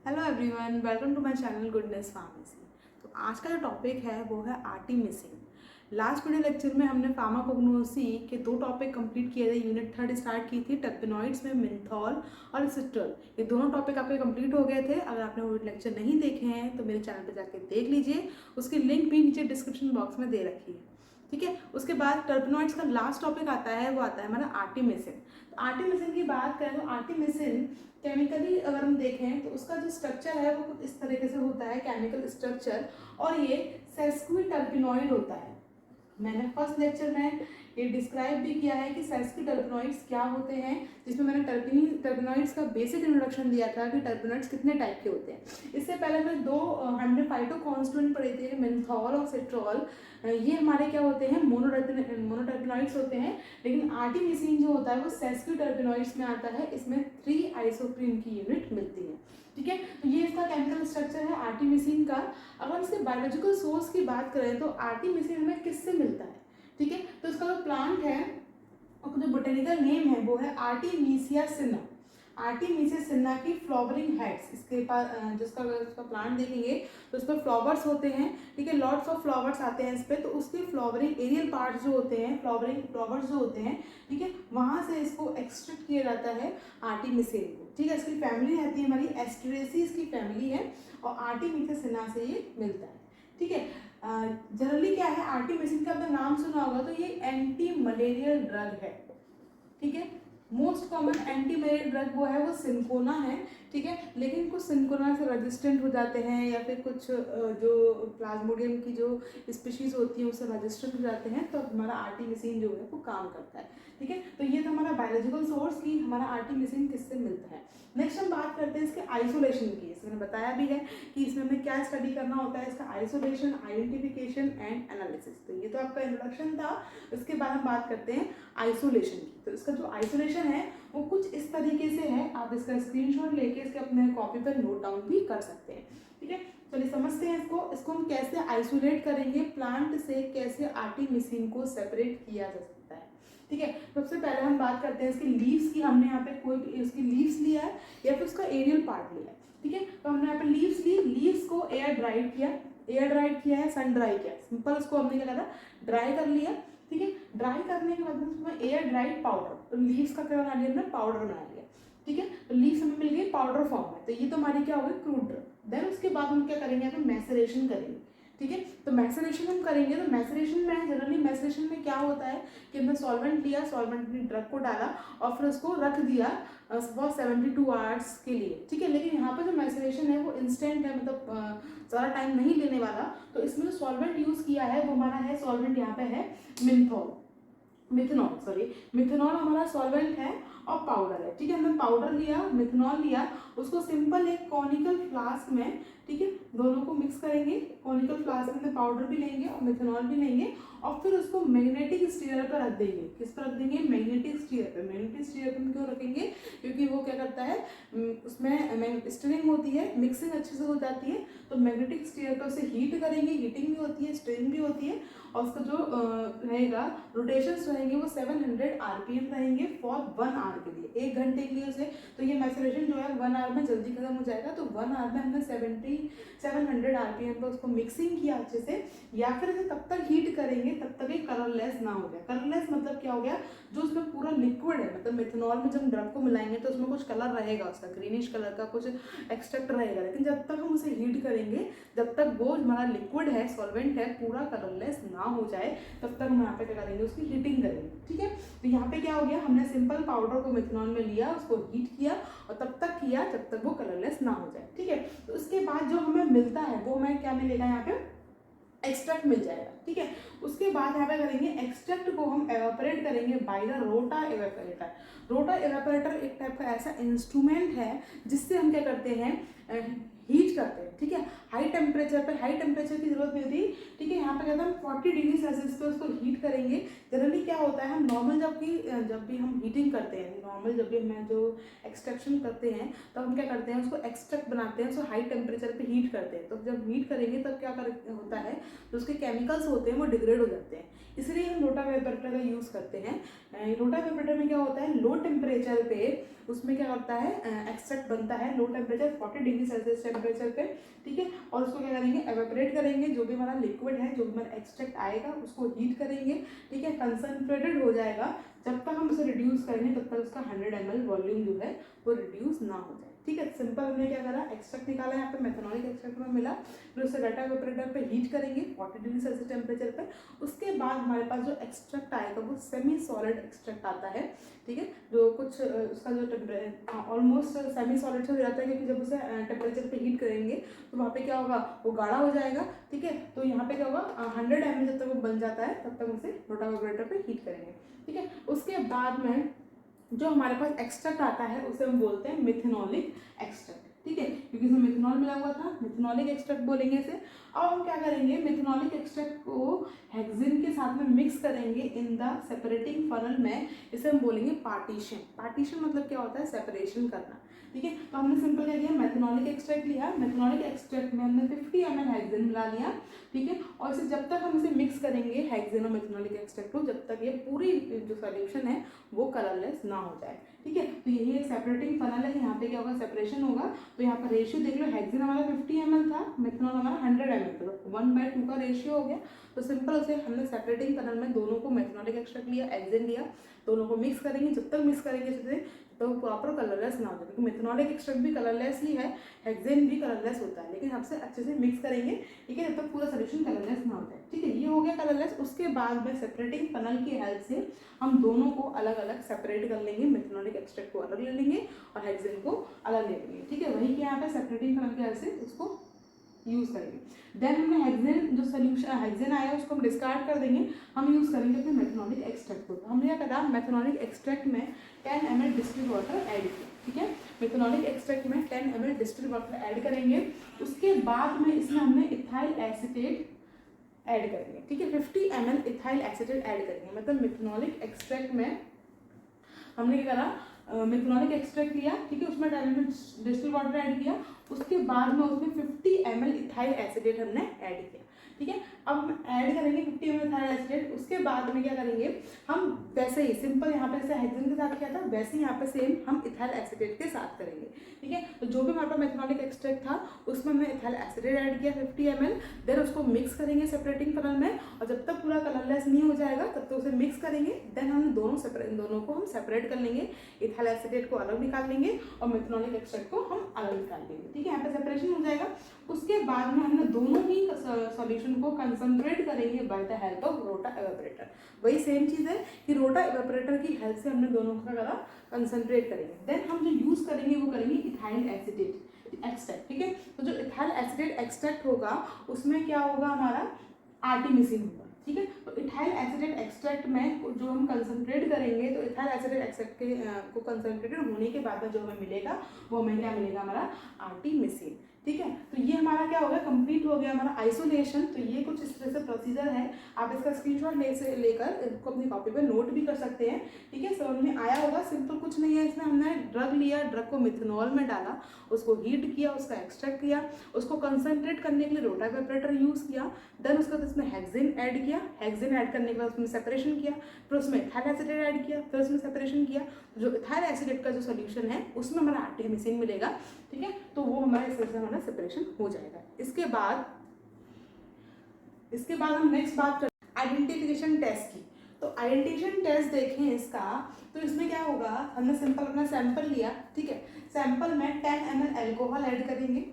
Hello everyone, welcome to my channel goodness pharmacy. तो आज का जो टॉपिक है वो है आर्टिमिसिन। लास्ट वीडियो लेक्चर में हमने फार्माकोग्नोसी के दो टॉपिक कंप्लीट किए थे। यूनिट 3 स्टार्ट की थी, टर्पेनॉइड्स में मिंथॉल और सिट्रल। ये दोनों टॉपिक आपके कंप्लीट हो गए थे। अगर आपने वो लेक्चर नहीं देखे हैं तो मेरे चैनल पर जाकर देख लीजिए, उसकी लिंक भी नीचे डिस्क्रिप्शन बॉक्स में दे रखी है। ठीक है, उसके बाद टर्पेनॉइड्स का लास्ट टॉपिक आता है, वो आता है हमारा आर्टिमिसिन। तो आर्टिमिसिन की बात करें तो आर्टिमिसिन केमिकली अगर हम देखें तो उसका जो स्ट्रक्चर है वो कुछ इस तरीके से होता है, केमिकल स्ट्रक्चर, और ये सेस्क्विटर्पेनॉइड होता है। मैंने फर्स्ट लेक्चर में ये डिस्क्राइब भी किया है कि सेस्क्विटर्पेनॉइड्स क्या होते हैं, जिसमें मैंने टर्पेनॉइड्स का बेसिक इंट्रोडक्शन दिया था कि टर्पेनॉइड्स कितने टाइप के होते हैं। इससे पहले हमने फाइटोकॉन्स्टिट्यूएंट पढ़े थे, मेंथॉल और सिट्रॉल। ये हमारे क्या होते हैं, मोनोटर्पेनॉइड्स होते हैं। लेकिन आर्टिमिसिन जो होता है वो सेस्क्विटर्पेनॉइड्स में आता है। इसमें 3 आइसोप्रीन की यूनिट मिलती है। ठीक है, तो ये इसका केमिकल स्ट्रक्चर है आर्टिमिसिन का। अगर इसके बायोलॉजिकल सोर्स की बात करें तो आर्टिमिसिन हमें किससे मिलता है। ठीक है, तो इसका जो प्लांट है, जो बोटेनिकल नेम है वो है आर्टिमीसिया सिन्ना। आर्टिमीसिया सिन्ना की फ्लावरिंग हेड्स, इसके पास जिसका उसका प्लांट देखेंगे तो उस पर फ्लावर्स होते हैं। ठीक है, लॉट्स ऑफ फ्लावर्स आते हैं इस पर, तो उसके फ्लावरिंग एरियल पार्ट्स जो होते हैं, फ्लावरिंग फ्लावर्स जो होते हैं, ठीक है, वहाँ से इसको एक्सट्रैक्ट किया जाता है आर्टिमिसिन को। ठीक है, इसकी फैमिली रहती है हमारी एस्ट्रेसी, इसकी फैमिली है, और आर्टिमीसिया सिन्ना से ये मिलता है। ठीक है, जनरली क्या है, आर्टिमिसिन का आपने नाम सुना होगा तो ये एंटी मलेरियल ड्रग है। ठीक है, most common anti malarial drug वो है, वो सिंकोना है। ठीक है, लेकिन कुछ सिंकोना से रेजिस्टेंट हो जाते हैं, या फिर कुछ जो प्लाज्मोडियम की जो स्पीशीज होती है उससे रेजिस्टेंट हो जाते हैं, तो हमारा आर्टिमिसिन जो है वो काम करता है। ठीक है, तो ये था हमारा बायोलॉजिकल सोर्स की हमारा आर्टिमिसिन किससे मिलता है। नेक्स्ट हम बात करते हैं इसके आइसोलेशन की। इसमें मैंने बताया भी है कि इसमें हमें क्या स्टडी करना होता है, इसका आइसोलेशन, आइडेंटिफिकेशन एंड एनालिसिस। तो ये तो आपका इंट्रोडक्शन था। इसके बाद हम बात करते हैं आइसोलेशन की। तो इसका जो आइसोलेशन है वो कुछ इस तरीके से है, आप इसका स्क्रीनशॉट लेके इसके अपने कॉपी पर नोट डाउन भी कर सकते हैं। ठीक है, चलिए समझते हैं इसको हम कैसे आइसोलेट करेंगे, प्लांट से कैसे आर्टिमिसिन को सेपरेट किया जा सकता है। ठीक है, सबसे पहले हम बात करते हैं इसकी लीव्स की। हमने यहाँ पे कोई इसकी लीव्स लिया है या फिर उसका एरियल पार्ट लिया है। ठीक है, तो हमने यहाँ पे लीव्स ली, लीव्स को एयर ड्राइड किया है, सन ड्राई किया, सिंपल उसको हमने क्या करा, ड्राई कर लिया। ठीक है, ड्राई करने के बाद उसमें एयर ड्राइड पाउडर, तो लीव्स का क्या बना लिया हमने, पाउडर बना लिया। ठीक है, तो लीव्स हमें मिल गई पाउडर फॉर्म में, तो ये तो हमारी क्या होगी, क्रूड ड्रग। देन उसके बाद हम क्या करेंगे, यहाँ पे मैसरेशन करेंगे। ठीक है, तो मैसरेशन हम करेंगे, तो मैसरेशन में जनरली मैसरेशन में क्या होता है कि हमने सॉल्वेंट लिया, सॉल्वेंट में ड्रग को डाला और फिर उसको रख दिया फॉर 72 आवर्स के लिए। ठीक है, लेकिन यहाँ पर जो मैसरेशन है वो इंस्टेंट है, मतलब ज़्यादा टाइम नहीं लेने वाला। तो इसमें जो सॉल्वेंट यूज़ किया है वो हमारा है, सॉल्वेंट यहाँ पे है मिथेनॉल हमारा सॉल्वेंट है और पाउडर है। ठीक है, हमने पाउडर लिया, मिथेनॉल लिया, उसको सिंपल एक कॉनिकल फ्लास्क में, ठीक है, दोनों को मिक्स करेंगे। कॉनिकल फ्लास्क में पाउडर भी लेंगे और मिथेनॉल भी लेंगे, और फिर उसको मैग्नेटिक स्टीयर पर रख देंगे। किस पर रख देंगे, मैग्नेटिक स्टीयर पर। मैग्नेटिक स्टीयर पर क्यों रखेंगे, क्योंकि वो क्या करता है, उसमें स्टीयरिंग होती है, मिक्सिंग अच्छे से हो जाती है। तो मैग्नेटिक स्टीयर पर उसे हीट करेंगे, हीटिंग भी होती है, स्ट्रेन भी होती है, और उसका जो रहेगा रोटेशंस रहेंगे वो 700 आरपीएम रहेंगे फॉर 1 आवर के लिए, 1 घंटे के लिए उसे। तो ये मैसरेशन जो है 1 आवर में जल्दी खत्म हो जाएगा। तो 1 आवर में हमने 700 आरपीएम पर उसको मिक्सिंग किया अच्छे से, या फिर इसे तब तक हीट करेंगे तब तक ये कलरलेस ना हो जाए। कलरलेस मतलब क्या हो गया, जो उसमें पूरा लिक्विड है, मतलब मिथेनॉल में जब हम ड्रग को मिलाएंगे तो उसमें कुछ कलर रहेगा, उसका ग्रीनिश कलर का कुछ एक्सट्रैक्ट रहेगा, लेकिन जब तक हम उसे हीट करेंगे, जब तक वो हमारा लिक्विड है, सॉल्वेंट है, पूरा कलरलेस ना हो जाए, तब तक हम यहाँ पे क्या करेंगे, उसकी हीटिंग करेंगे। ठीक है, तो यहाँ पे क्या हो गया, हमने सिंपल पाउडर को मिथेनॉल में लिया, उसको हीट किया और तब तक किया जब तक वो कलरलेस ना हो जाए। ठीक है, तो उसके बाद जो हमें मिलता है वो हमें क्या मिलेगा, यहाँ पे एक्सट्रैक्ट मिल जाएगा। ठीक है, उसके बाद यहाँ पे करेंगे एक्सट्रैक्ट को हम एवापोरेट करेंगे बाय द रोटा एवापोरेटर। रोटा एवापोरेटर एक टाइप का ऐसा इंस्ट्रूमेंट है जिससे हम क्या करते हैं, हीट करते हैं। ठीक है, हाई टेम्परेचर की जरूरत नहीं होती। ठीक है, यहाँ पे कहते हैं हम 40 डिग्री सेल्सियस पे उसको हीट करेंगे। जनरली क्या होता है, हम नॉर्मल जब भी हम हीटिंग करते हैं, नॉर्मल जब भी हम जो एक्सट्रैक्शन करते हैं, तब हम क्या करते हैं, उसको एक्सट्रैक्ट बनाते हैं, उसको हाई टेम्परेचर पे हीट करते हैं। तो जब हीट करेंगे तब क्या होता है, तो उसके केमिकल्स होते हैं वो डिग्रेड डिग्रेड हो जाते हैं, इसलिए हम रोटावेपरेटर का यूज़ करते हैं। रोटावेपरेटर में क्या होता है, लो टेम्परेचर पे उसमें क्या होता है, एक्सट्रैक्ट बनता है low temperature 40 degree Celsius temperature पे, ठीक है। और उसको क्या करेंगे, एवेपोरेट करेंगे, जो भी हमारा लिक्विड है, जो भी हमारा एक्सट्रैक्ट आएगा उसको हीट करेंगे, ठीक है, कंसनट्रेटेड हो जाएगा। जब तक हम उसे रिड्यूस करेंगे तब तक उसका 100 ml वॉल्यूम जो है वो रिड्यूस ना हो जाए, ठीक है। सिंपल हमने क्या करा, एक्सट्रैक्ट निकाला, यहाँ पे मेथनॉलिक एक्सट्रैक्ट में मिला, फिर उसे रोटावेपरेटर पे हीट करेंगे 40 डिग्री सेल्सियस टेम्परेचर पे। उसके बाद हमारे पास जो एक्सट्रैक्ट आएगा वो सेमी सॉलिड एक्सट्रैक्ट आता है, ठीक है, जो कुछ उसका जो ऑलमोस्ट सेमी सॉलिड से हो जाता है, क्योंकि जब उसे टेम्परेचर पे हीट करेंगे तो वहाँ पे क्या होगा, वो गाढ़ा हो जाएगा, ठीक है। तो यहाँ पे क्या होगा, 100 ml जब तक वो बन जाता है तब तक उसे रोटावेपरेटर पे हीट करेंगे, ठीक है। उसके बाद में जो हमारे पास एक्सट्रैक्ट आता है उसे हम बोलते हैं मिथेनॉलिक एक्सट्रैक्ट, ठीक है, क्योंकि इसमें मिथेनॉल मिला हुआ था, मिथेनॉलिक एक्सट्रैक्ट बोलेंगे इसे। अब हम क्या करेंगे, मिथेनॉलिक एक्सट्रैक्ट को हेक्सेन के साथ में मिक्स करेंगे इन द सेपरेटिंग फनल में, इसे हम बोलेंगे पार्टीशन। पार्टीशन मतलब क्या होता है, सेपरेशन करना, ठीक है। तो हमने सिंपल क्या किया, मेथनॉलिक एक्सट्रैक्ट लिया, मेथनॉलिक एक्सट्रैक्ट में हमने 50 ml हेक्सेन मिला लिया, ठीक है। और इसे जब तक हम इसे मिक्स करेंगे हेक्सेन और मेथनॉलिक एक्सट्रैक्ट को, जब तक ये पूरी जो सॉल्यूशन है वो कलरलेस ना हो जाए, ठीक है। तो यही एक सेपरेटिंग फनल है, यहाँ पे क्या होगा, सेपरेशन होगा। तो यहाँ पर रेशियो देख लो, हेक्सेन हमारा 50 ml था, मेथनॉल हमारा 100 ml था, 1/2 का रेशियो हो गया। तो सिंपल उसे हमने सेपरेटिंग फनल में दोनों को, मेथनॉलिक एक्सट्रैक्ट लिया, हेक्सेन लिया, दोनों को मिक्स करेंगे, जब तक मिक्स करेंगे इसे तो प्रॉपर कलरलेस ना हो जाए, क्योंकि मेथनॉलिक एक्सट्रैक्ट भी कलरलेस ही है, हेक्सेन भी कलरलेस होता है, लेकिन हमसे अच्छे से मिक्स करेंगे, ठीक है, जब तक पूरा सोल्यूशन कलरलेस ना हो जाए, ठीक है। ये हो गया कलरलेस। उसके बाद में सेपरेटिंग फनल की हेल्प से हम दोनों को अलग अलग सेपरेट कर लेंगे, मेथनॉलिक एक्सट्रैक्ट को अलग ले लेंगे और हेक्सेन को अलग ले लेंगे, ठीक है। वही के यहाँ पे सेपरेटिंग फनल की हेल्प से उसको यूज़ करेंगे। देन हमने हेक्सेन जो सोल्यूशन हेक्सेन आया उसको हम डिस्कार्ड कर देंगे, हम यूज़ करेंगे अपने मेथनॉलिक एक्सट्रैक्ट को। तो हमने क्या करा, मेथनॉलिक एक्सट्रैक्ट में 10 ml डिस्टिल्ड वाटर ऐड किया, ठीक है। मेथनॉलिक एक्सट्रैक्ट में 10 ml डिस्टिल्ड वाटर ऐड करेंगे। उसके बाद में इसमें हमने इथाइल एसीटेट ऐड करेंगे, ठीक है, 50 ml इथाइल एसीटेट ऐड करेंगे। मतलब मेथनॉलिक एक्सट्रैक्ट में हमने क्या करा, मेथनॉलिक एक्सट्रैक्ट लिया, ठीक है, उसमें 10 ml डिस्टिल्ड वाटर ऐड किया, उसके बाद में उसमें 50 ml इथाइल एसीटेट हमने ऐड किया, ठीक है। अब हम ऐड करेंगे 50 ml इथाइल एसीटेट। उसके बाद में क्या करेंगे, हम वैसे ही सिंपल यहाँ पे जैसे हेक्सेन के साथ किया था वैसे ही यहाँ पे सेम हम इथाइल एसीटेट के साथ करेंगे, ठीक है। तो जो भी हमारे पास मेथनॉलिक एक्सट्रैक्ट था उसमें हमने इथाइल एसीटेट ऐड किया 50 ml, देन उसको मिक्स करेंगे सेपरेटिंग फनल में, और जब तक पूरा कलरलेस नहीं हो जाएगा तब तक उसे मिक्स करेंगे। देन हम दोनों को हम सेपरेट कर लेंगे, इथाइल एसीटेट को अलग निकाल लेंगे और मेथनॉलिक एक्सट्रैक्ट को हम अलग निकाल लेंगे, ठीक है, यहाँ पे सेपरेशन हो जाएगा। उसके बाद में हमने दोनों ही सॉल्यूशन को कंसंट्रेट करेंगे बाय द हेल्प ऑफ रोटा एवेपोरेटर। वही सेम चीज़ है कि रोटा एवेपोरेटर की हेल्प से हमने दोनों का करा कंसंट्रेट करेंगे। देन हम जो यूज़ करेंगे वो करेंगे इथाइल एसीटेट एक्सट्रैक्ट, ठीक है। तो जो इथाइल एसीटेट एक्सट्रैक्ट होगा उसमें क्या होगा, हमारा आर्टिमिसिन होगा, ठीक है। तो इथाइल एसीटेट एक्सट्रैक्ट में जो हम कंसंट्रेट करेंगे, तो इथाइल एसीटेट एक्सट्रैक्ट के को कंसंट्रेटेड होने के बाद में जो हमें मिलेगा वो हमें क्या मिलेगा, हमारा आर्टिमिसिन, ठीक है। तो ये हमारा क्या हो गया, कंप्लीट हो गया हमारा आइसोलेशन। तो ये कुछ इस तरह से प्रोसीजर है, आप इसका स्क्रीनशॉट लेकर इसको अपनी कॉपी पे नोट भी कर सकते हैं, ठीक है। समझ में आया होगा, सिंपल कुछ नहीं है। इसमें हमने ड्रग लिया, ड्रग को मिथेनॉल में डाला, उसको हीट किया, उसका एक्सट्रैक्ट किया, उसको कंसंट्रेट करने के लिए रोटावेपरेटर यूज़ किया, देन उसके बाद इसमें हेक्सेन ऐड किया, हेक्सेन ऐड करने के बाद उसमें सेपरेशन किया, फिर उसमें इथाइल एसीटेट ऐड किया, फिर उसमें सेपरेशन किया। जो इथाइल एसीटेट का जो सोल्यूशन है उसमें हमारा आर्टिमिसिन मिलेगा, ठीक है। तो वो हमारे इस तरह से हमारा सेपरेशन हो जाएगा। इसके बाद हम नेक्स्ट बात करते हैं आइडेंटिफिकेशन टेस्ट की। तो आइडेंटिफिकेशन टेस्ट देखें इसका, तो इसमें क्या होगा, हमने सिंपल अपना सैंपल लिया, ठीक है, सैंपल में 10 ml एल्कोहल ऐड करेंगे,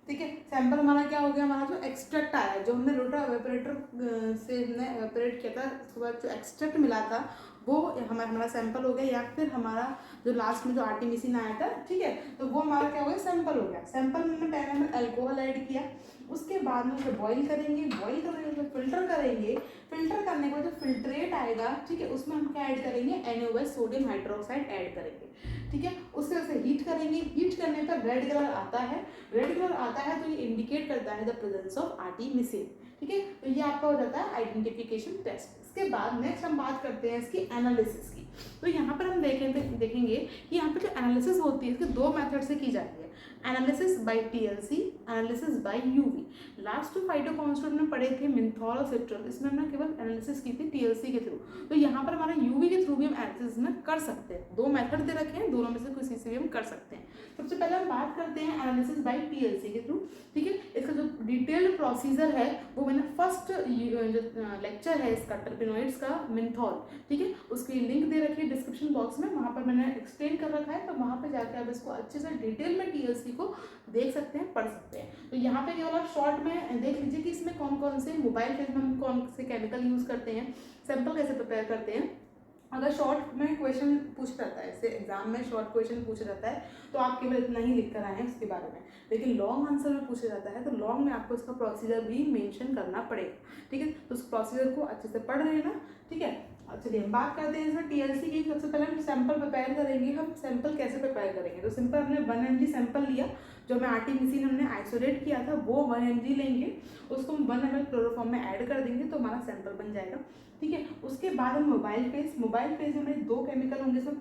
ठीक है। सैंपल हमारा क्या हो गया, हमारा जो एक्सट्रैक्ट आया, जो हमने रोटा एवेपोरेटर से हमने एवेपोरेट किया था, उसके बाद जो एक्सट्रैक्ट मिला था वो हमारा सैंपल हो गया, या फिर हमारा जो लास्ट में जो आर्टिमिसिन आया था, ठीक है, तो वो हमारा क्या हो गया, सैंपल हो गया। सैंपल में हमने 10 ml एल्कोहल ऐड किया, उसके बाद में उसे बॉईल करेंगे, बॉईल करने के बाद फिल्टर करेंगे, फिल्टर करने के बाद जो फिल्ट्रेट आएगा, ठीक है, उसमें हम क्या ऐड करेंगे, NaOH सोडियम हाइड्रोक्साइड ऐड करेंगे, ठीक है। उससे उसे हीट करेंगे, हीट करने पर रेड कलर आता है, रेड कलर आता है तो ये इंडिकेट करता है द प्रेजेंस ऑफ आर्टिमिसिन, ठीक है। तो ये आपका हो जाता है आइडेंटिफिकेशन टेस्ट। इसके बाद नेक्स्ट हम बात करते हैं इसकी एनालिसिस की। तो यहाँ पर हम देखेंगे कि यहाँ पर जो एनालिसिस होती है इसके दो मेथड से की जाती है, analysis bye TLC, analysis bye UV. Last जो फाइटोकॉन्स्टिट्यूएंट में पढ़े थे मिंथॉल और सिट्रल, इसमें हमने केवल एनालिसिस की थी टीएलसी के थ्रू। तो यहाँ पर हमारा यूवी के थ्रू भी हम एनालिसिस में कर सकते हैं। दो मेथड दे रखे हैं, दोनों में से किसी से भी हम कर सकते हैं। सबसे पहले हम बात करते हैं एनालिसिस बाय टीएलसी के थ्रू। ठीक है, इसका जो डिटेल्ड प्रोसीजर है वो मैंने फर्स्ट जो लेक्चर है इसका टर्पेनोइड्स का मिंथॉल, ठीक है, उसकी लिंक दे रखी है डिस्क्रिप्शन बॉक्स में, वहाँ पर मैंने एक्सप्लेन कर रखा है। तो वहाँ पर जाकर आप इसको अच्छे से डिटेल में टीएलसी को देख सकते हैं, पढ़ सकते हैं। तो यहाँ पे केवल आप शॉर्ट में देख लीजिए कि इसमें कौन कौन से मोबाइल फेज में हम कौन से केमिकल यूज़ करते हैं, सैंपल कैसे प्रिपेयर करते हैं। अगर शॉर्ट में क्वेश्चन पूछ जाता है, जैसे एग्जाम में शॉर्ट क्वेश्चन पूछा जाता है तो आप केवल इतना ही लिख कर आए हैं उसके बारे में, लेकिन लॉन्ग आंसर में पूछा जाता है तो लॉन्ग में आपको इसका प्रोसीजर भी मेंशन करना पड़ेगा। ठीक है, तो उस प्रोसीजर को अच्छे से पढ़ लेना। ठीक है, चलिए हम बात करते हैं इसमें टीएलसी की। सबसे पहले हम सैंपल प्रिपेयर करेंगे। हम सैंपल कैसे प्रिपेयर करेंगे, तो सिंपल हमने 1 mg सैंपल लिया, जो हमें आर्टिमिसिन हमने आइसोलेट किया था वो 1 mg लेंगे, उसको हम 1 ml क्लोरोफॉर्म में ऐड कर देंगे तो हमारा सैंपल बन जाएगा। ठीक है, उसके बाद हम मोबाइल फेज में दो केमिकल होंगे, इसमें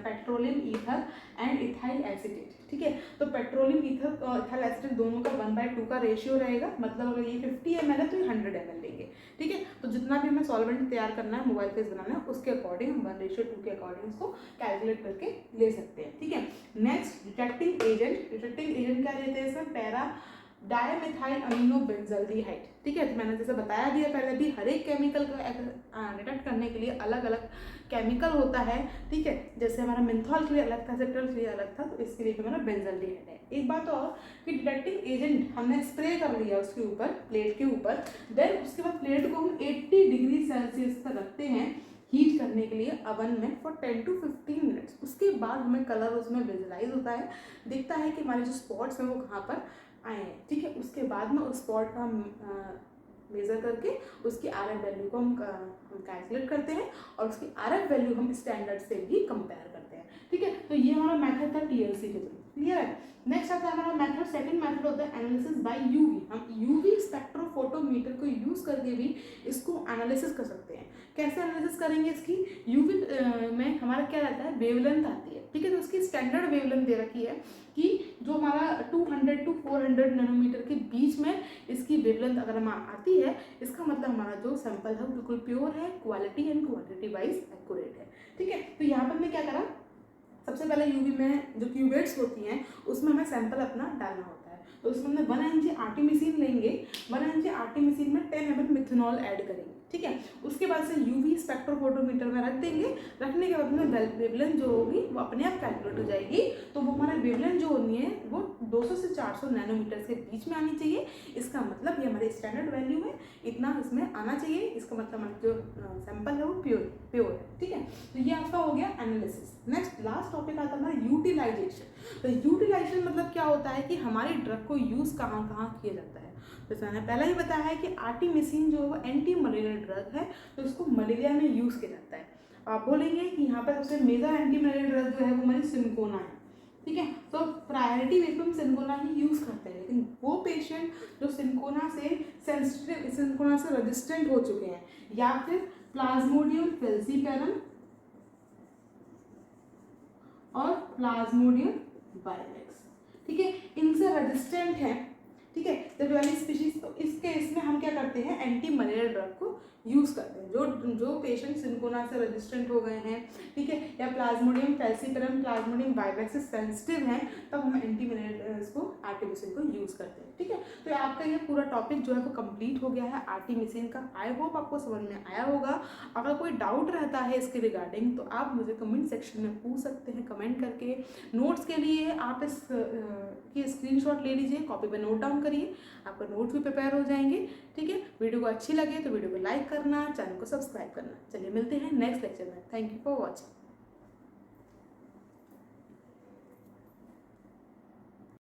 petroleum ether and ethyl acetate. ठीक है, तो पेट्रोलियम ईथर और इथाइल एसीटेट दोनों का 1/2 का रेशियो रहेगा, मतलब अगर ये 50 ml है तो ये 100 ml लेंगे। ठीक है, तो जितना भी हमें सॉल्वेंट तैयार करना है, मोबाइल फेज बनाना है, उसके अकॉर्डिंग हम 1:2 के अकॉर्डिंग इसको कैलकुलेट करके ले सकते हैं। ठीक है, next detecting agent. Detecting agent क्या लेते हैं इसमें, पैरा डायमिथाइल अमीनो बेंजल्डिहाइड। ठीक है, तो मैंने जैसे बताया दिया पहले भी, हर एक केमिकल को डिटेक्ट करने के लिए अलग अलग केमिकल होता है। ठीक है, जैसे हमारा मिंथॉल के लिए अलग था, सिट्रल के लिए अलग था, तो इसके लिए भी हमारा बेंजल्डिहाइड है। एक बात और कि डिटेक्टिंग एजेंट हमने स्प्रे कर लिया उसके ऊपर, प्लेट के ऊपर, देन उसके बाद प्लेट को हम 80 डिग्री सेल्सियस पर रखते हैं हीट करने के लिए अवन में फॉर 10 to 15 मिनट्स। उसके बाद हमें कलर उसमें विजुलाइज होता है, दिखता है कि हमारे जो स्पॉट्स हैं वो कहाँ पर आए हैं। ठीक है, उसके बाद में उस स्पॉट का मेज़र करके उसकी आरएफ वैल्यू को हम कैलकुलेट करते हैं और उसकी आरएफ वैल्यू हम स्टैंडर्ड से भी कंपेयर करते हैं। ठीक है, तो ये हमारा मेथड था टीएलसी के थ्रू। क्लियर है। नेक्स्ट आता है हमारा मेथड, सेकंड मेथड होता है एनालिसिस बाय यूवी। हम यूवी स्पेक्ट्रोफोटोमीटर को यूज़ करके भी इसको एनालिसिस कर सकते हैं। कैसे एनालिसिस करेंगे इसकी, यूवी में हमारा क्या रहता है, वेवलेंथ आती है। ठीक है, तो उसकी स्टैंडर्ड वेवलेंथ दे रखी है कि जो हमारा 200 to 400 नैनोमीटर के बीच में इसकी वेवलेंथ अगर हम आती है, इसका मतलब हमारा जो सैंपल है वो बिल्कुल प्योर है, quality and quantity wise accurate है। ठीक है, तो यहाँ पर मैं क्या करा, सबसे पहले यूवी में जो क्यूवेट्स होती हैं उसमें हमें सैंपल अपना डालना होता है। तो उसमें हमने 1 mg आर्टिमिसिन लेंगे, 1 mg आर्टिमिसिन में 10 ml मिथेनॉल ऐड करेंगे। ठीक है, उसके बाद से यूवी स्पेक्ट्रोफोटोमीटर में रख देंगे। रखने के बाद में वेवलेंथ जो होगी वो अपने आप कैलकुलेट हो जाएगी। तो वो हमारा वेवलेंथ जो होनी है वो 200 से 400 नैनोमीटर के बीच में आनी चाहिए। इसका मतलब ये हमारी स्टैंडर्ड वैल्यू है, इतना इसमें आना चाहिए। इसका मतलब हमारा जो सैंपल है वो प्योर है। ठीक है, तो ये आपका हो गया एनालिसिस। नेक्स्ट लास्ट टॉपिक आता है हमारा यूटिलाइजेशन। तो यूटिलाइजेशन मतलब क्या होता है कि हमारी ड्रग को यूज़ कहाँ कहाँ किया जाता है। जैसे मैंने पहले ही बताया है कि आर्टिमिसिन जो है वो एंटी मलेरियल ड्रग है, तो इसको मलेरिया में यूज़ किया जाता है। आप बोलेंगे कि यहाँ पर सबसे मेजर एंटी मलेरियल ड्रग जो है वो हमारी सिनकोना है। ठीक है, तो प्रायोरिटी बेस पर हम सिनकोना ही यूज़ करते हैं, लेकिन वो पेशेंट जो सिनकोना से सेंसिटिव, सिनकोना से रेजिस्टेंट हो चुके हैं, या फिर प्लाज्मोडियम फेल्सीपेरम और प्लाज्मोडियम वायलेक्स, ठीक है, इनसे रेजिस्टेंट है। ठीक है, जब वाली स्पीशीज, तो इस केस में हम क्या करते हैं, एंटी मलेरियल ड्रग को यूज़ करते हैं। जो पेशेंट सिनकोना से रेजिस्टेंट हो गए हैं, ठीक है, या प्लाज्मोडियम फेल्सीपेरम, प्लाज्मोडियम वायलेक्स से सेंसिटिव हैं, तब हम एंटी मलेरियल इसको आर्टिमिसिन को यूज़ करते हैं। ठीक है, तो आपका ये पूरा टॉपिक जो है वो कंप्लीट हो गया है आर्टिमिसिन का। आई होप आपको समझ में आया होगा। अगर कोई डाउट रहता है इसके रिगार्डिंग तो आप मुझे कमेंट सेक्शन में पूछ सकते हैं कमेंट करके। नोट्स के लिए आप इस की स्क्रीनशॉट ले लीजिए, कॉपी पर नोट डाउन करिए, आपका नोट्स भी प्रिपेयर हो जाएंगे। ठीक है, वीडियो को अच्छी लगे तो वीडियो को लाइक करना, चैनल को सब्सक्राइब करना। चलिए मिलते हैं नेक्स्ट लेक्चर में। Thank you for watching.